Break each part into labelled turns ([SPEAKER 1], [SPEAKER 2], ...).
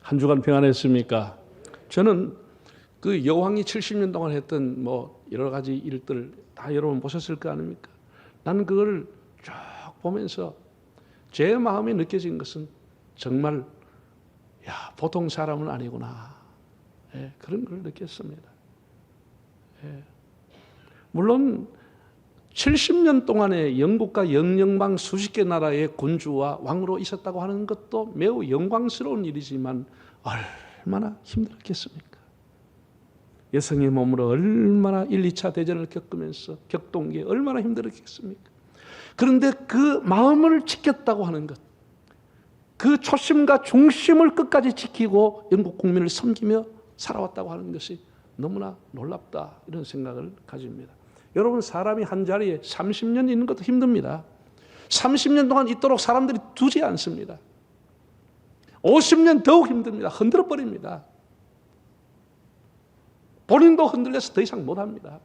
[SPEAKER 1] 한 주간 평안했습니까? 저는 그 여왕이 70년 동안 했던 뭐 여러 가지 일들 다 여러분 보셨을 거 아닙니까? 나는 그걸 쭉 보면서 제 마음에 느껴진 것은 정말 보통 사람은 아니구나. 그런 걸 느꼈습니다. 물론 70년 동안에 영국과 영영방 수십 개 나라의 군주와 왕으로 있었다고 하는 것도 매우 영광스러운 일이지만 얼마나 힘들었겠습니까? 여성의 몸으로 얼마나 1, 2차 대전을 겪으면서 격동기에 얼마나 힘들었겠습니까? 그런데 그 마음을 지켰다고 하는 것, 그 초심과 중심을 끝까지 지키고 영국 국민을 섬기며 살아왔다고 하는 것이 너무나 놀랍다, 이런 생각을 가집니다. 여러분, 사람이 한 자리에 30년 있는 것도 힘듭니다. 30년 동안 있도록 사람들이 두지 않습니다. 50년 더욱 힘듭니다. 흔들어 버립니다. 본인도 흔들려서 더 이상 못합니다.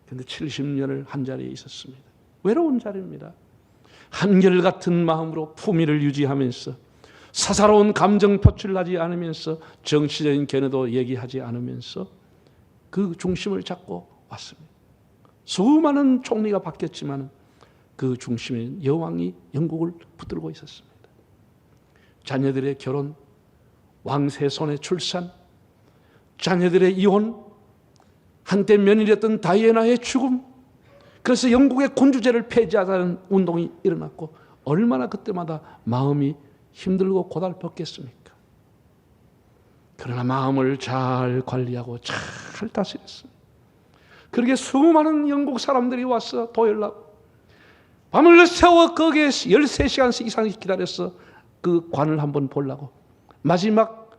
[SPEAKER 1] 그런데 70년을 한 자리에 있었습니다. 외로운 자리입니다. 한결같은 마음으로 품위를 유지하면서 사사로운 감정 표출하지 않으면서 정치적인 견해도 얘기하지 않으면서 그 중심을 잡고 왔습니다. 수많은 총리가 바뀌었지만 그 중심에 여왕이 영국을 붙들고 있었습니다. 자녀들의 결혼, 왕세 손의 출산, 자녀들의 이혼, 한때 며느리였던 다이애나의 죽음, 그래서 영국의 군주제를 폐지하자는 운동이 일어났고 얼마나 그때마다 마음이 힘들고 고달팠겠습니까? 그러나 마음을 잘 관리하고 잘 다스렸습니다. 그렇게 수많은 영국 사람들이 와서 도열하고 밤을 새워 거기에 13시간 이상 기다려서 그 관을 한번 보려고 마지막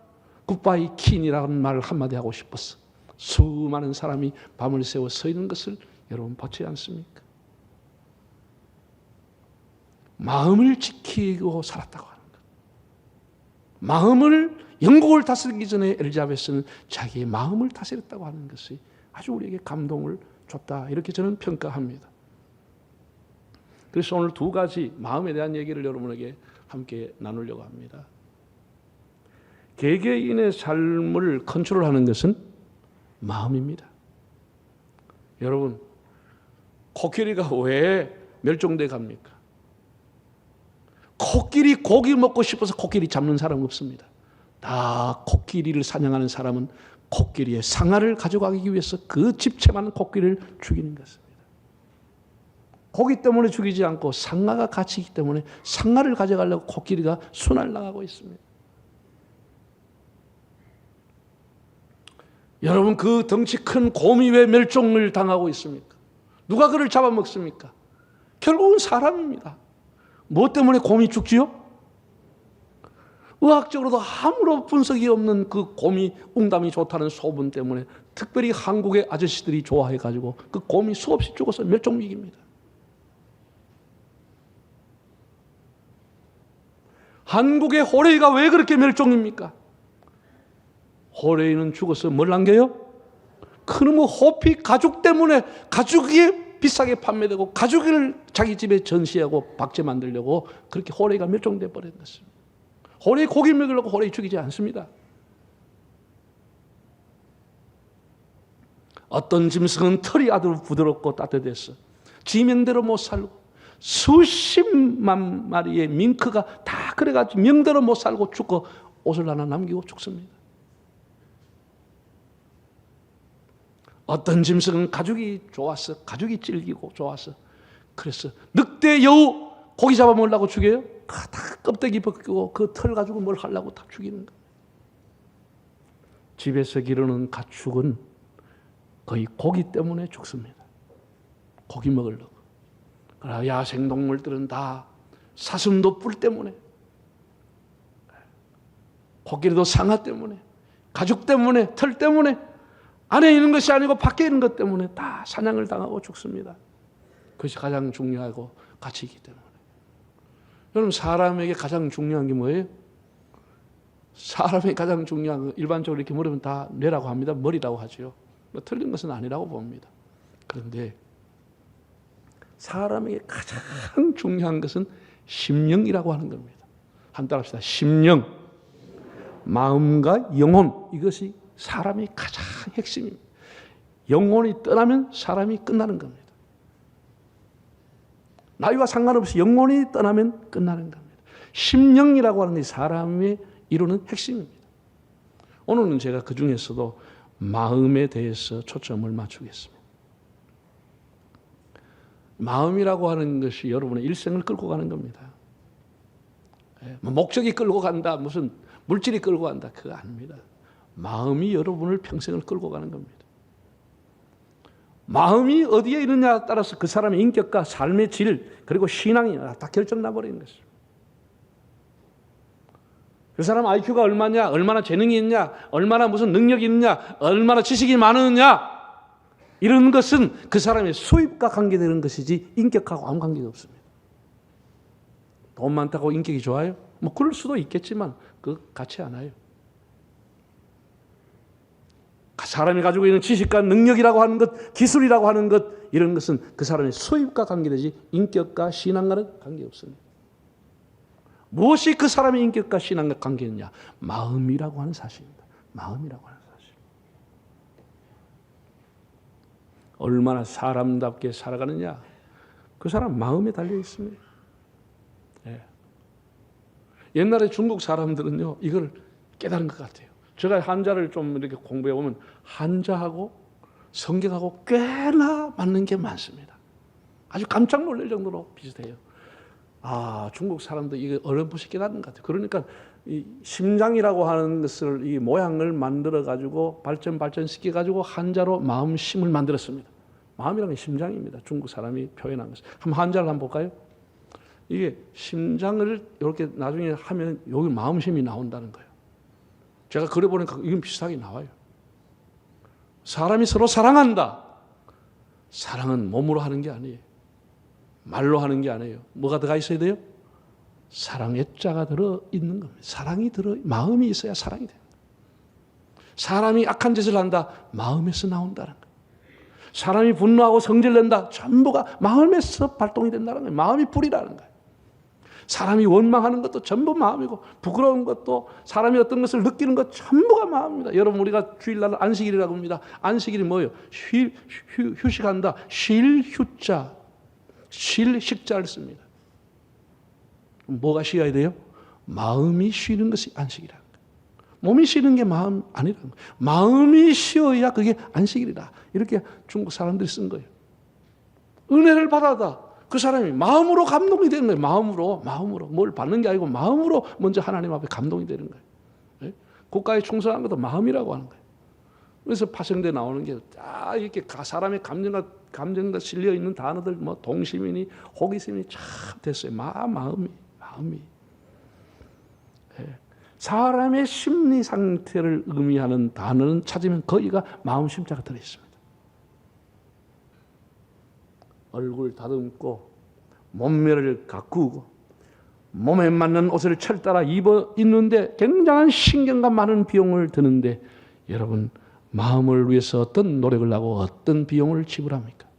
[SPEAKER 1] 굿바이 퀸이라는 말을 한마디 하고 싶었어. 수많은 사람이 밤을 새워 서 있는 것을 여러분 보지 않습니까? 마음을 지키고 살았다고 하는 것. 마음을, 영국을 다스리기 전에 엘리자베스는 자기의 마음을 다스렸다고 하는 것이 아주 우리에게 감동을 줬다, 이렇게 저는 평가합니다. 그래서 오늘 두 가지 마음에 대한 얘기를 여러분에게 함께 나누려고 합니다. 개개인의 삶을 컨트롤하는 것은 마음입니다. 여러분, 코끼리가 왜 멸종돼 갑니까? 코끼리 고기 먹고 싶어서 코끼리 잡는 사람 없습니다. 다 코끼리를 사냥하는 사람은 코끼리의 상아를 가져가기 위해서 그 집채 많은 코끼리를 죽이는 것입니다. 고기 때문에 죽이지 않고 상아가 갇히기 때문에 상아를 가져가려고 코끼리가 순환을 나가고 있습니다. 여러분, 그 덩치 큰 곰이 왜 멸종을 당하고 있습니까? 누가 그를 잡아먹습니까? 결국은 사람입니다. 무엇 때문에 곰이 죽지요? 의학적으로도 아무런 분석이 없는 그 곰이 웅담이 좋다는 소문 때문에 특별히 한국의 아저씨들이 좋아해가지고 그 곰이 수없이 죽어서 멸종위기입니다. 한국의 호레이가 왜 그렇게 멸종입니까? 호레이는 죽어서 뭘 남겨요? 그놈의 호피 가죽 때문에, 가죽이 비싸게 판매되고 가죽을 자기 집에 전시하고 박제 만들려고 그렇게 호레이가 멸종돼 버린 것입니다. 호레이 고기 먹으려고 호레이 죽이지 않습니다. 어떤 짐승은 털이 아주 부드럽고 따뜻해서 지명대로 못 살고 수십만 마리의 밍크가 다 그래가지고 명대로 못 살고 죽고 옷을 하나 남기고 죽습니다. 어떤 짐승은 가죽이 좋아서, 가죽이 질기고 좋아서, 그래서 늑대, 여우 고기 잡아먹으려고 죽여요? 다 껍데기 벗기고 그 털 가지고 뭘 하려고 다 죽이는 거예요. 집에서 기르는 가축은 거의 고기 때문에 죽습니다. 고기 먹으려고. 그러나 야생동물들은 다 사슴도 뿔 때문에, 코끼리도 상아 때문에, 가죽 때문에, 털 때문에, 안에 있는 것이 아니고 밖에 있는 것 때문에 다 사냥을 당하고 죽습니다. 그것이 가장 중요하고 가치이기 때문에. 여러분, 사람에게 가장 중요한 게 뭐예요? 사람에게 가장 중요한 거, 일반적으로 이렇게 물으면 다 뇌라고 합니다. 머리라고 하죠. 뭐 틀린 것은 아니라고 봅니다. 그런데 사람에게 가장 중요한 것은 심령이라고 하는 겁니다. 한따라 합시다. 심령, 마음과 영혼, 이것이 사람의 가장 핵심입니다. 영혼이 떠나면 사람이 끝나는 겁니다. 나이와 상관없이 영혼이 떠나면 끝나는 겁니다. 심령이라고 하는 것이 사람의 이루는 핵심입니다. 오늘은 제가 그 중에서도 마음에 대해서 초점을 맞추겠습니다. 마음이라고 하는 것이 여러분의 일생을 끌고 가는 겁니다. 목적이 끌고 간다, 무슨 물질이 끌고 간다, 그거 아닙니다. 마음이 여러분을 평생을 끌고 가는 겁니다. 마음이 어디에 있느냐에 따라서 그 사람의 인격과 삶의 질, 그리고 신앙이 다 결정나버리는 것입니다. 그 사람 IQ가 얼마냐, 얼마나 재능이 있냐, 얼마나 무슨 능력이 있냐, 얼마나 지식이 많으냐, 이런 것은 그 사람의 수입과 관계되는 것이지 인격하고 아무 관계가 없습니다. 돈 많다고 인격이 좋아요? 뭐 그럴 수도 있겠지만 그 같이 않아요. 사람이 가지고 있는 지식과 능력이라고 하는 것, 기술이라고 하는 것, 이런 것은 그 사람의 수입과 관계되지 인격과 신앙과는 관계없습니다. 무엇이 그 사람의 인격과 신앙과 관계느냐? 마음이라고 하는 사실입니다. 마음이라고 하는 사실. 얼마나 사람답게 살아가느냐? 그 사람 마음에 달려 있습니다. 예. 옛날에 중국 사람들은요, 이걸 깨달은 것 같아요. 제가 한자를 좀 이렇게 공부해 보면 한자하고 성경하고 꽤나 맞는 게 많습니다. 아주 깜짝 놀랄 정도로 비슷해요. 아, 중국 사람도 이게 어렴풋이 깨닫는 것 같아요. 그러니까 이 심장이라고 하는 것을, 이 모양을 만들어 가지고 발전시켜 가지고 한자로 마음심을 만들었습니다. 마음이라는 게 심장입니다. 중국 사람이 표현한 것을. 한번 한자를 한번 볼까요? 이게 심장을 이렇게 나중에 하면 여기 마음심이 나온다는 거예요. 제가 그려보니까 이건 비슷하게 나와요. 사람이 서로 사랑한다. 사랑은 몸으로 하는 게 아니에요. 말로 하는 게 아니에요. 뭐가 들어가 있어야 돼요? 사랑의 자가 들어있는 겁니다. 마음이 있어야 사랑이 돼요. 사람이 악한 짓을 한다. 마음에서 나온다는 거예요. 사람이 분노하고 성질낸다. 전부가 마음에서 발동이 된다는 거예요. 마음이 불이라는 거예요. 사람이 원망하는 것도 전부 마음이고, 부끄러운 것도, 사람이 어떤 것을 느끼는 것 전부가 마음입니다. 여러분, 우리가 주일날 안식일이라고 합니다. 안식일이 뭐예요? 휴식한다. 쉴 휴자, 쉴 식자를 씁니다. 뭐가 쉬어야 돼요? 마음이 쉬는 것이 안식이라는 거예요. 몸이 쉬는 게 마음 아니라는 거예요. 마음이 쉬어야 그게 안식일이다. 이렇게 중국 사람들이 쓴 거예요. 은혜를 받아다. 그 사람이 마음으로 감동이 되는 거예요. 마음으로. 뭘 받는 게 아니고 마음으로 먼저 하나님 앞에 감동이 되는 거예요. 네? 국가에 충성한 것도 마음이라고 하는 거예요. 그래서 파생돼 나오는 게 다 이렇게 사람의 감정과 실려 있는 단어들, 뭐 동심이니 호기심이 참 됐어요. 마음이. 네. 사람의 심리 상태를 의미하는 단어는 찾으면 거기가 마음 심자가 들어 있습니다. 얼굴 다듬고 몸매를 가꾸고 몸에 맞는 옷을 철따라 입어 입는데 굉장한 신경과 많은 비용을 드는데, 여러분 마음을 위해서 어떤 노력을 하고 어떤 비용을 지불합니까?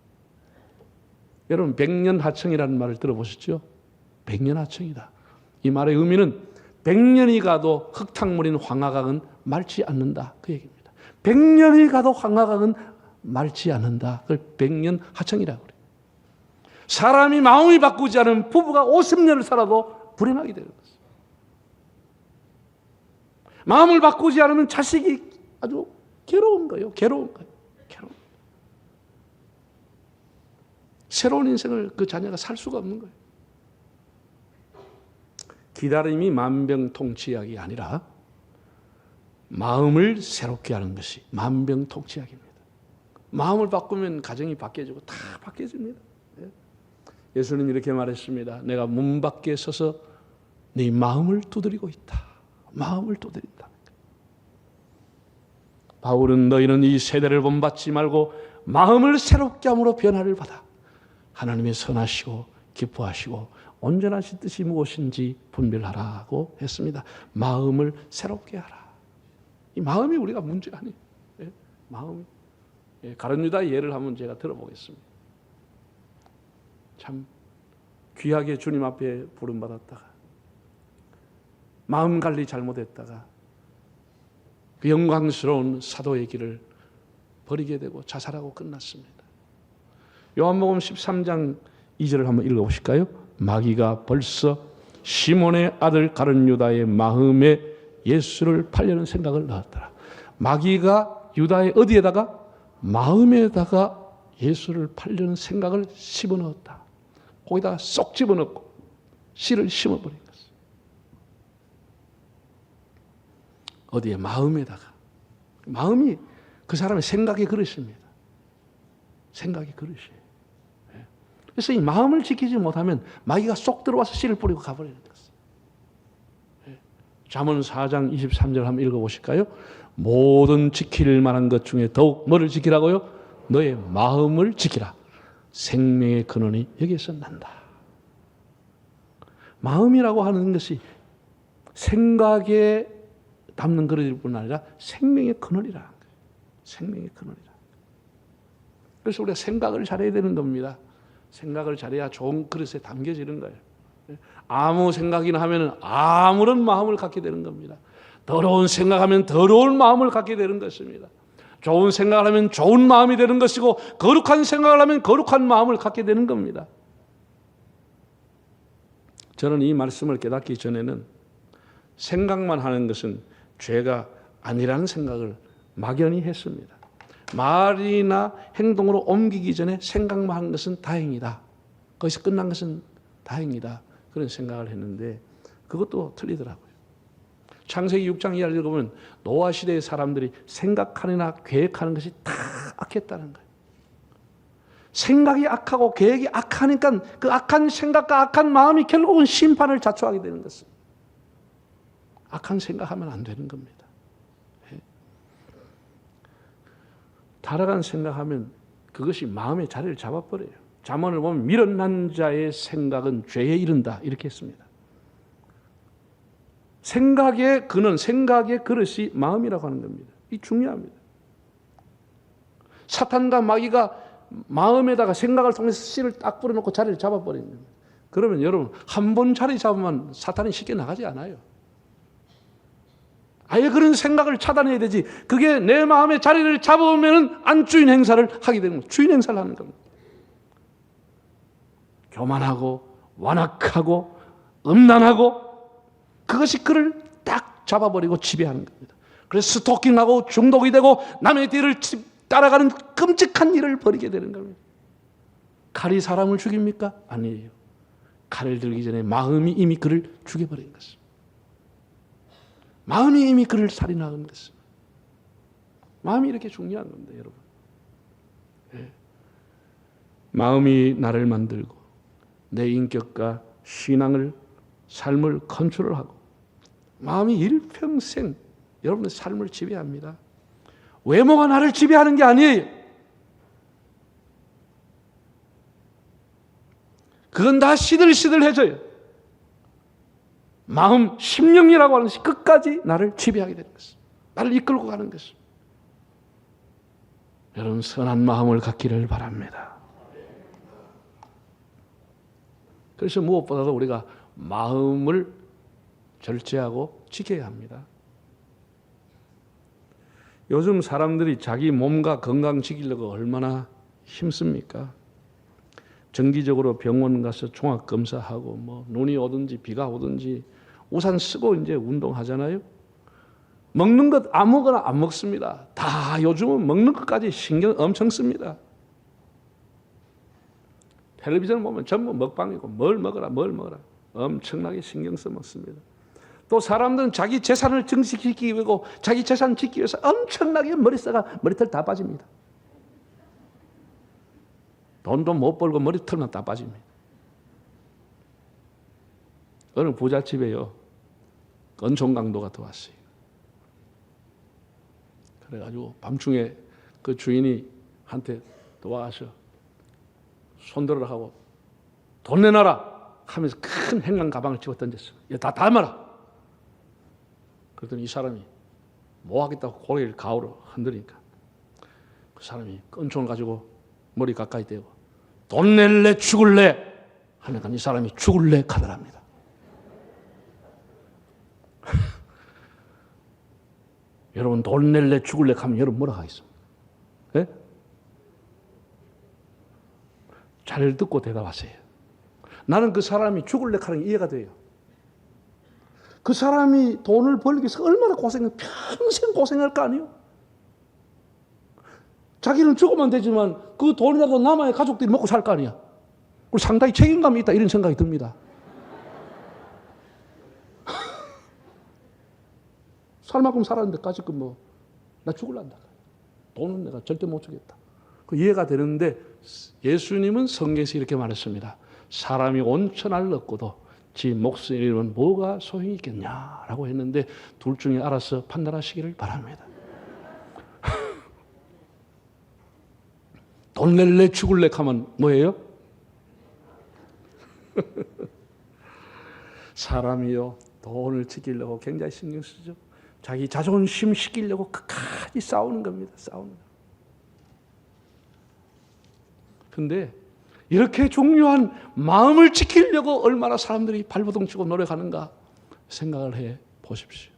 [SPEAKER 1] 여러분 백년하청이라는 말을 들어보셨죠? 백년하청이다. 이 말의 의미는 100년이 가도 흙탕물인 황하강은 닳지 않는다, 그 얘기입니다. 100년이 가도 황하강은 닳지 않는다. 그걸 백년하청이라고 그래요. 사람이 마음이 바꾸지 않은 부부가 50년을 살아도 불행하게 되는 것입니다. 마음을 바꾸지 않으면 자식이 아주 괴로운 거예요. 새로운 인생을 그 자녀가 살 수가 없는 거예요. 기다림이 만병통치약이 아니라 마음을 새롭게 하는 것이 만병통치약입니다. 마음을 바꾸면 가정이 바뀌어지고 다 바뀌어집니다. 예수님 이렇게 말했습니다. 내가 문 밖에 서서 네 마음을 두드리고 있다. 마음을 두드린다. 바울은 너희는 이 세대를 본받지 말고 마음을 새롭게 함으로 변화를 받아 하나님의 선하시고 기뻐하시고 온전하신 뜻이 무엇인지 분별하라고 했습니다. 마음을 새롭게 하라. 이 마음이 우리가 문제가 아니에요. 마음이. 가룟 유다의 예를 한번 제가 들어보겠습니다. 참 귀하게 주님 앞에 부름받았다가 마음 관리 잘못했다가 그 영광스러운 사도의 길을 버리게 되고 자살하고 끝났습니다. 요한복음 13장 2절을 한번 읽어보실까요? 마귀가 벌써 시몬의 아들 가룟 유다의 마음에 예수를 팔려는 생각을 넣었더라. 마귀가 유다의 어디에다가? 마음에다가 예수를 팔려는 생각을 집어넣었다. 거기다가 쏙 집어넣고 씨를 심어버린 것입니다. 어디에? 마음에다가. 마음이 그 사람의 생각의 그릇입니다. 생각의 그릇이에요. 그래서 이 마음을 지키지 못하면 마귀가 쏙 들어와서 씨를 뿌리고 가버리는 것입니다. 잠언 4장 23절 한번 읽어보실까요? 모든 지킬 만한 것 중에 더욱 뭐를 지키라고요? 너의 마음을 지키라. 생명의 근원이 여기에서 난다. 마음이라고 하는 것이 생각에 담는 그릇일 뿐 아니라 생명의 근원이라는 거예요. 생명의 근원이라. 그래서 우리가 생각을 잘해야 되는 겁니다. 생각을 잘해야 좋은 그릇에 담겨지는 거예요. 아무 생각이나 하면 아무런 마음을 갖게 되는 겁니다. 더러운 생각하면 더러운 마음을 갖게 되는 것입니다. 좋은 생각을 하면 좋은 마음이 되는 것이고 거룩한 생각을 하면 거룩한 마음을 갖게 되는 겁니다. 저는 이 말씀을 깨닫기 전에는 생각만 하는 것은 죄가 아니라는 생각을 막연히 했습니다. 말이나 행동으로 옮기기 전에 생각만 하는 것은 다행이다. 거기서 끝난 것은 다행이다. 그런 생각을 했는데 그것도 틀리더라고요. 창세기 6장 이하를 읽으면 노아 시대의 사람들이 생각하느나 계획하는 것이 다 악했다는 거예요. 생각이 악하고 계획이 악하니까 그 악한 생각과 악한 마음이 결국은 심판을 자초하게 되는 것입니다. 악한 생각하면 안 되는 겁니다. 타락한 생각하면 그것이 마음의 자리를 잡아버려요. 잠언을 보면 미련한 자의 생각은 죄에 이른다 이렇게 했습니다. 생각의 근원, 생각의 그릇이 마음이라고 하는 겁니다. 이 중요합니다. 사탄과 마귀가 마음에다가 생각을 통해서 씨를 딱 뿌려놓고 자리를 잡아버리는 겁니다. 그러면 여러분 한 번 자리 잡으면 사탄이 쉽게 나가지 않아요. 아예 그런 생각을 차단해야 되지. 그게 내 마음의 자리를 잡으면 안주인 행사를 하게 되는 거예요. 주인 행사를 하는 겁니다. 교만하고 완악하고 음란하고 그것이 그를 딱 잡아버리고 지배하는 겁니다. 그래서 스토킹하고 중독이 되고 남의 뒤를 따라가는 끔찍한 일을 벌이게 되는 겁니다. 칼이 사람을 죽입니까? 아니에요. 칼을 들기 전에 마음이 이미 그를 죽여버린 것입니다. 마음이 이미 그를 살인하는 것입니다. 마음이 이렇게 중요한 겁니다, 여러분. 네. 마음이 나를 만들고 내 인격과 신앙을 삶을 컨트롤하고 마음이 일평생 여러분의 삶을 지배합니다. 외모가 나를 지배하는 게 아니에요. 그건 다 시들시들해져요. 마음, 심령이라고 하는 것이 끝까지 나를 지배하게 되는 것입니다. 나를 이끌고 가는 것입니다. 여러분 선한 마음을 갖기를 바랍니다. 그래서 무엇보다도 우리가 마음을 절제하고 지켜야 합니다. 요즘 사람들이 자기 몸과 건강 지키려고 얼마나 힘씁니까? 정기적으로 병원 가서 종합검사하고 뭐 눈이 오든지 비가 오든지 우산 쓰고 이제 운동하잖아요. 먹는 것 아무거나 안 먹습니다. 다 요즘은 먹는 것까지 신경 엄청 씁니다. 텔레비전 보면 전부 먹방이고 뭘 먹어라 엄청나게 신경 써 먹습니다. 또 사람들은 자기 재산을 증식시키기 위해서 자기 재산 지키기 위해서 엄청나게 머리털 다 빠집니다. 돈도 못 벌고 머리털만 다 빠집니다. 어느 부잣집에요 건총 강도가 들어왔어요. 그래가지고 밤중에 그 주인이 한테 도와서 손들어라 하고 돈 내놔라 하면서 큰 행랑 가방을 집어 던졌어. 다 담아라. 그랬더니 이 사람이 뭐 하겠다고 고개를 가오로 흔들으니까 그 사람이 건총을 가지고 머리 가까이 대고 돈 낼래 죽을래 하니까 이 사람이 죽을래 가더랍니다. 여러분 돈 낼래 죽을래 하면 여러분 뭐라 하겠습니까? 네? 잘 듣고 대답하세요. 나는 그 사람이 죽을래 하는 게 이해가 돼요. 그 사람이 돈을 벌기 위해서 얼마나 평생 고생할 거 아니에요? 자기는 죽으면 되지만 그 돈이라도 남아야 가족들이 먹고 살 거 아니야. 그리고 상당히 책임감이 있다 이런 생각이 듭니다. 살 만큼 살았는데 까짓 나 죽을란다. 돈은 내가 절대 못 주겠다. 그 이해가 되는데 예수님은 성경에서 이렇게 말했습니다. 사람이 온천을 얻고도 지 목숨을 잃으면 뭐가 소용이 있겠냐라고 했는데 둘 중에 알아서 판단하시기를 바랍니다. 돈 낼래 죽을래 하면 뭐예요? 사람이요 돈을 지키려고 굉장히 신경 쓰죠. 자기 자존심 시키려고 끝까지 싸우는 겁니다. 싸우는 거. 근데 이렇게 중요한 마음을 지키려고 얼마나 사람들이 발버둥 치고 노력하는가 생각을 해 보십시오.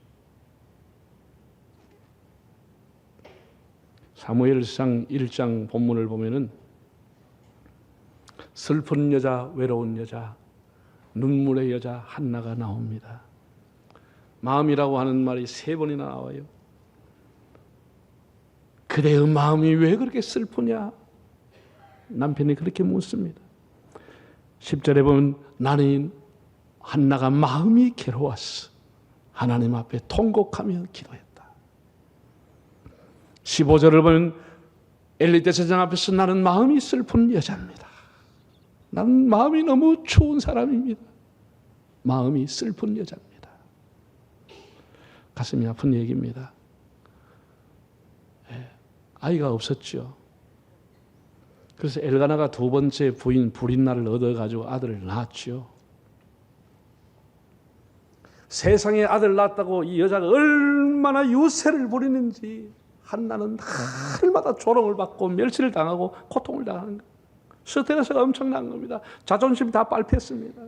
[SPEAKER 1] 사무엘상 1장 본문을 보면은 슬픈 여자, 외로운 여자, 눈물의 여자 한나가 나옵니다. 마음이라고 하는 말이 3번이나 나와요. 그대의 마음이 왜 그렇게 슬프냐? 남편이 그렇게 묻습니다. 10절에 보면 나는 한나가 마음이 괴로웠어. 하나님 앞에 통곡하며 기도했다. 15절을 보면 엘리 대제사장 앞에서 나는 마음이 슬픈 여자입니다. 나는 마음이 너무 추운 사람입니다. 마음이 슬픈 여자입니다. 가슴이 아픈 얘기입니다. 아이가 없었죠. 그래서 엘가나가 2번째 부인 브린나를 얻어가지고 아들을 낳았죠. 세상에 아들 낳았다고 이 여자가 얼마나 유세를 부리는지 한나는 날마다 조롱을 받고 멸시를 당하고 고통을 당하는 거예요. 스트레스가 엄청난 겁니다. 자존심이 다 빨폈습니다.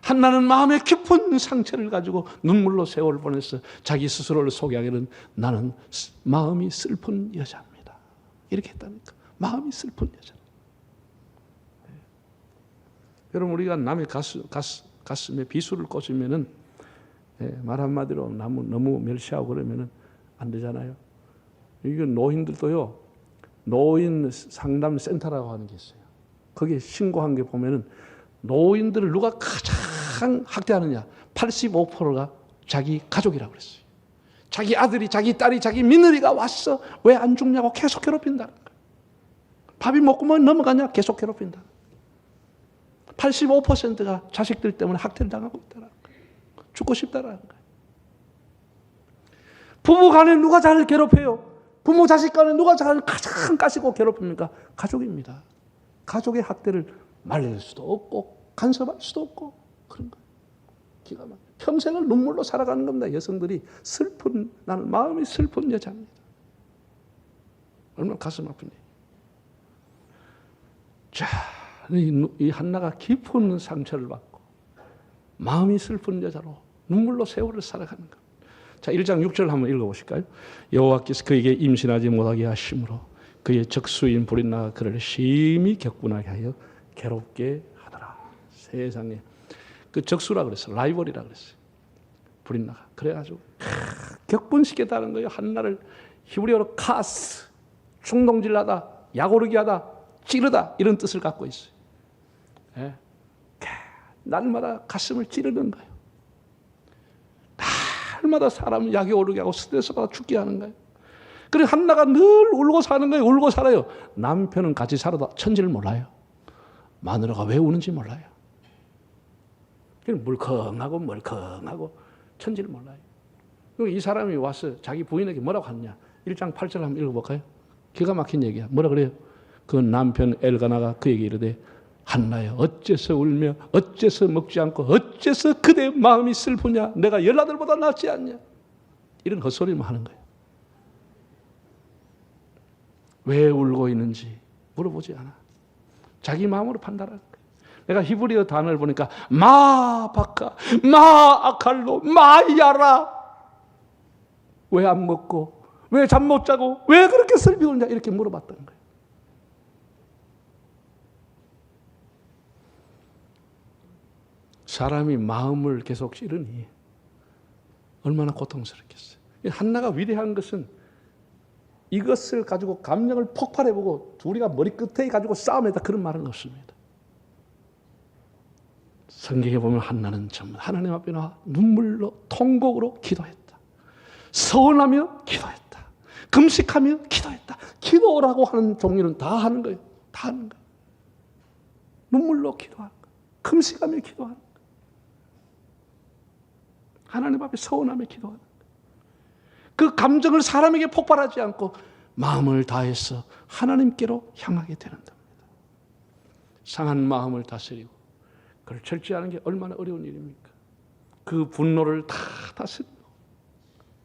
[SPEAKER 1] 한나는 마음에 깊은 상처를 가지고 눈물로 세월을 보내서 자기 스스로를 소개하기는 나는 마음이 슬픈 여자입니다. 이렇게 했다니까. 마음이 슬픈 여자. 네. 여러분 우리가 남의 가슴에 비수를 꽂으면은 말 한마디로 너무 멸시하고 그러면은 안 되잖아요. 이건 노인들도요. 노인 상담 센터라고 하는 게 있어요. 거기에 신고한 게 보면은 노인들을 누가 가장 학대하느냐? 85%가 자기 가족이라고 그랬어요. 자기 아들이, 자기 딸이, 자기 며느리가 왔어. 왜 안 죽냐고 계속 괴롭힌다는 거예요. 밥이 먹고만 넘어가냐? 계속 괴롭힌다. 85%가 자식들 때문에 학대를 당하고 있다는 거예요. 죽고 싶다는 거예요. 부부 간에 누가 자를 괴롭혀요? 부모 자식 간에 누가 자를 가장 까시고 괴롭힙니까? 가족입니다. 가족의 학대를 말릴 수도 없고 간섭할 수도 없고 그런 거예요. 기가 막혀. 평생을 눈물로 살아가는 겁니다. 여성들이 나는 마음이 슬픈 여자입니다. 얼마나 가슴 아픈 얘기. 자, 이 한나가 깊은 상처를 받고 마음이 슬픈 여자로 눈물로 세월을 살아가는 것. 자, 1장 6절 한번 읽어보실까요? 여호와께서 그에게 임신하지 못하게 하심으로 그의 적수인 브린나가 그를 심히 격분하게 하여 괴롭게 하더라. 세상에 그 적수라 그랬어요. 라이벌이라 그랬어요. 브린나가 그래가지고 격분시켰다는 거예요. 한나를 히브리어로 카스, 충동질하다, 약오르기하다, 찌르다 이런 뜻을 갖고 있어요. 예. 날마다 가슴을 찌르는 거예요. 날마다 사람을 약이 오르게 하고 스트레스 받아 죽게 하는 거예요. 그래서 한나가 늘 울고 사는 거예요. 울고 살아요. 남편은 같이 살아도 천지를 몰라요. 마누라가 왜 우는지 몰라요. 그냥 멀컹하고 천지를 몰라요. 그리고 이 사람이 와서 자기 부인에게 뭐라고 하느냐. 1장 8절 한번 읽어볼까요? 기가 막힌 얘기야. 뭐라 그래요? 그 남편 엘가나가 그에게 이르되 한나야 어째서 울며 어째서 먹지 않고 어째서 그대 마음이 슬프냐. 내가 열나들보다 낫지 않냐. 이런 헛소리만 하는 거예요. 왜 울고 있는지 물어보지 않아. 자기 마음으로 판단하는 거예요. 내가 히브리어 단어를 보니까 마바카, 마아칼로, 마야라. 왜 안 먹고, 왜 잠 못 자고, 왜 그렇게 슬피느냐 이렇게 물어봤던 거예요. 사람이 마음을 계속 찌르니 얼마나 고통스럽겠어요. 한나가 위대한 것은 이것을 가지고 감정을 폭발해보고 우리가 머리끝에 가지고 싸움했다 그런 말은 없습니다. 성경에 보면 한나는 정말 하나님 앞에 나와 눈물로 통곡으로 기도했다. 서운하며 기도했다. 금식하며 기도했다. 기도라고 하는 종류는 다 하는 거예요. 다 하는 거예요. 눈물로 기도하는 거예요. 금식하며 기도하는 거예요. 하나님 앞에 서운하며 기도하는 거예요. 그 감정을 사람에게 폭발하지 않고 마음을 다해서 하나님께로 향하게 되는 겁니다. 상한 마음을 다스리고 그걸 절제하는 게 얼마나 어려운 일입니까? 그 분노를 다 다스리고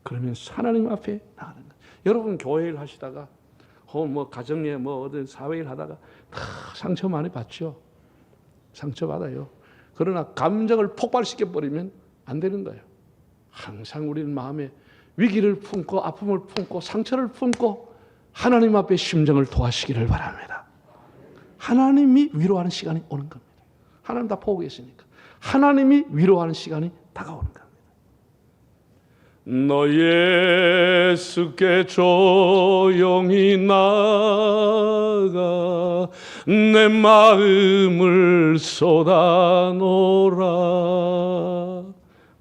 [SPEAKER 1] 그러면서 하나님 앞에 나가는 거예요. 여러분 교회를 하시다가 뭐 가정에 뭐 어떤 사회를 하다가 다 상처 많이 받죠. 상처 받아요. 그러나 감정을 폭발시켜 버리면 안 되는 거예요. 항상 우리는 마음에 위기를 품고 아픔을 품고 상처를 품고 하나님 앞에 심정을 도와주시기를 바랍니다. 하나님이 위로하는 시간이 오는 겁니다. 하나님 다 보고 계시니까 하나님이 위로하는 시간이 다가오는 겁니다. 너 예수께 조용히 나가 내 마음을 쏟아놓으라.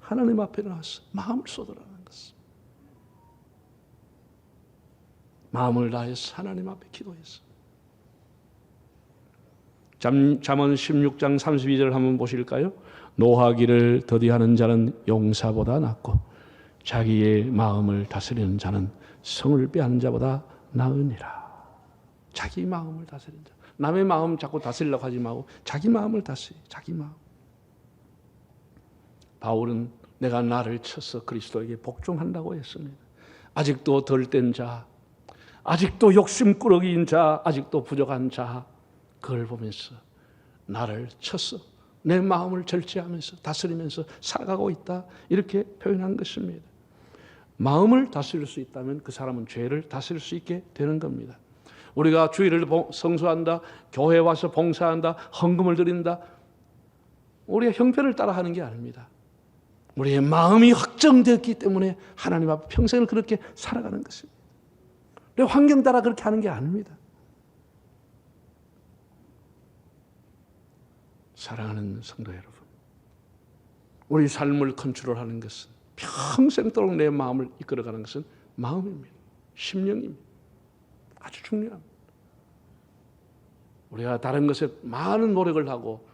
[SPEAKER 1] 하나님 앞에 나와서 마음을 쏟으라는 것입니다. 마음을 다해서 하나님 앞에 기도해서. 잠언 16장 32절 한번 보실까요? 노하기를 더디하는 자는 용사보다 낫고 자기의 마음을 다스리는 자는 성을 빼앗는 자보다 나으니라. 자기 마음을 다스리는 자. 남의 마음 자꾸 다스리려고 하지 말고 자기 마음을 다스리. 자기 마음. 바울은 내가 나를 쳐서 그리스도에게 복종한다고 했습니다. 아직도 덜 된 자, 아직도 욕심꾸러기인 자, 아직도 부족한 자, 그걸 보면서 나를 쳤어. 내 마음을 절제하면서 다스리면서 살아가고 있다. 이렇게 표현한 것입니다. 마음을 다스릴 수 있다면 그 사람은 죄를 다스릴 수 있게 되는 겁니다. 우리가 주일을 성수한다, 교회 와서 봉사한다, 헌금을 드린다. 우리가 형편을 따라 하는 게 아닙니다. 우리의 마음이 확정되었기 때문에 하나님 앞에 평생을 그렇게 살아가는 것입니다. 우리 환경 따라 그렇게 하는 게 아닙니다. 사랑하는 성도 여러분, 우리 삶을 컨트롤하는 것은 평생도록 내 마음을 이끌어가는 것은 마음입니다. 심령입니다. 아주 중요합니다. 우리가 다른 것에 많은 노력을 하고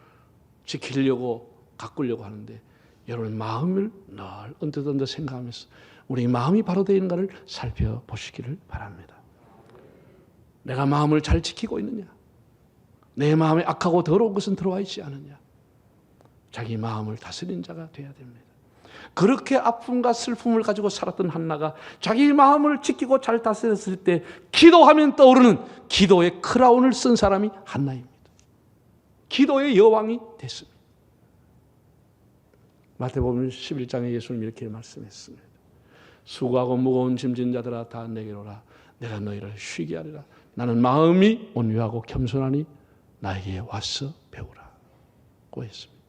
[SPEAKER 1] 지키려고 가꾸려고 하는데 여러분 마음을 늘 언뜻 생각하면서 우리 마음이 바로 되어 있는가를 살펴보시기를 바랍니다. 내가 마음을 잘 지키고 있느냐? 내 마음에 악하고 더러운 것은 들어와 있지 않느냐? 자기 마음을 다스리는 자가 되어야 됩니다. 그렇게 아픔과 슬픔을 가지고 살았던 한나가 자기 마음을 지키고 잘 다스렸을 때 기도하면 떠오르는 기도의 크라운을 쓴 사람이 한나입니다. 기도의 여왕이 됐습니다. 마태복음 11장에 예수님 이렇게 말씀했습니다. 수고하고 무거운 짐진 자들아 다 내게로 오라. 내가 너희를 쉬게 하리라. 나는 마음이 온유하고 겸손하니 나에게 와서 배우라고 했습니다.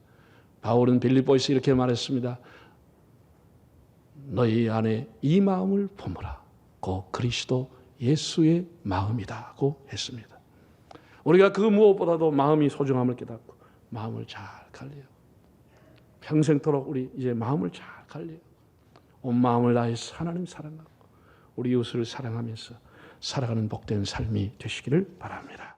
[SPEAKER 1] 바울은 빌립보에서 이렇게 말했습니다. 너희 안에 이 마음을 품으라. 그 그리스도 예수의 마음이다고 했습니다. 우리가 그 무엇보다도 마음이 소중함을 깨닫고 마음을 잘 관리하고 평생토록 우리 이제 마음을 잘 관리하고 온 마음을 다해서 하나님 사랑하고 우리 이웃을 사랑하면서 살아가는 복된 삶이 되시기를 바랍니다.